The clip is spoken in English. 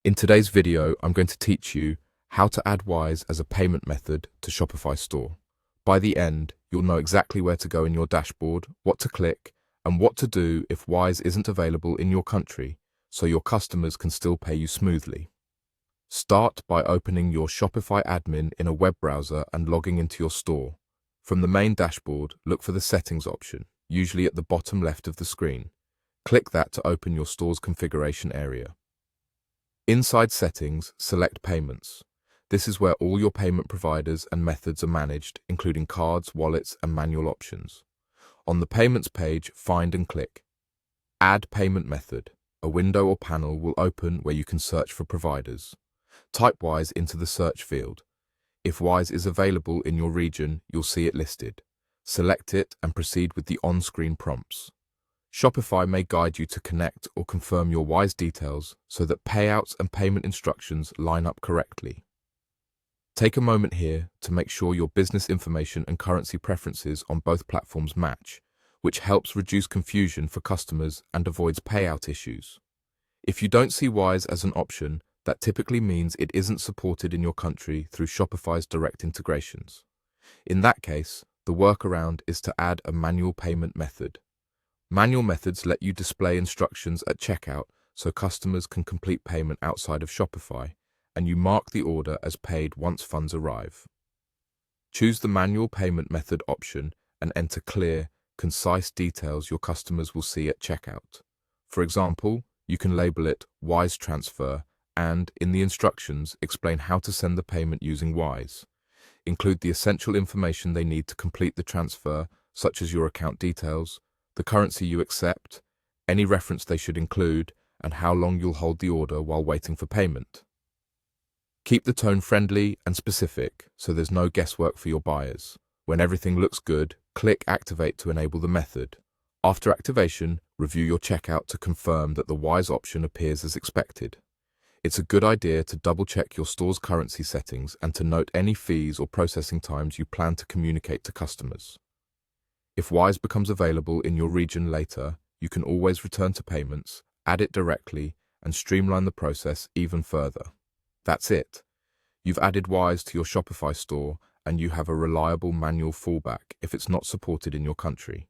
In today's video, I'm going to teach you how to add Wise as a payment method to Shopify store. By the end, you'll know exactly where to go in your dashboard, what to click, and what to do if Wise isn't available in your country, so your customers can still pay you smoothly. Start by opening your Shopify admin in a web browser and logging into your store. From the main dashboard, look for the Settings option, usually at the bottom left of the screen. Click that to open your store's configuration area. Inside Settings, select Payments. This is where all your payment providers and methods are managed, including cards, wallets, and manual options. On the Payments page, find and click Add Payment Method. A window or panel will open where you can search for providers. Type Wise into the search field. If Wise is available in your region, you'll see it listed. Select it and proceed with the on-screen prompts. Shopify may guide you to connect or confirm your Wise details so that payouts and payment instructions line up correctly. Take a moment here to make sure your business information and currency preferences on both platforms match, which helps reduce confusion for customers and avoids payout issues. If you don't see Wise as an option, that typically means it isn't supported in your country through Shopify's direct integrations. In that case, the workaround is to add a manual payment method. Manual methods let you display instructions at checkout so customers can complete payment outside of Shopify, and you mark the order as paid once funds arrive. Choose the manual payment method option and enter clear, concise details your customers will see at checkout. For example, you can label it Wise Transfer and, in the instructions, explain how to send the payment using Wise. Include the essential information they need to complete the transfer, such as your account details, the currency you accept, any reference they should include, and how long you'll hold the order while waiting for payment. Keep the tone friendly and specific so there's no guesswork for your buyers. When everything looks good, click Activate to enable the method. After activation, review your checkout to confirm that the Wise option appears as expected. It's a good idea to double-check your store's currency settings and to note any fees or processing times you plan to communicate to customers. If Wise becomes available in your region later, you can always return to payments, add it directly, and streamline the process even further. That's it. You've added Wise to your Shopify store, and you have a reliable manual fallback if it's not supported in your country.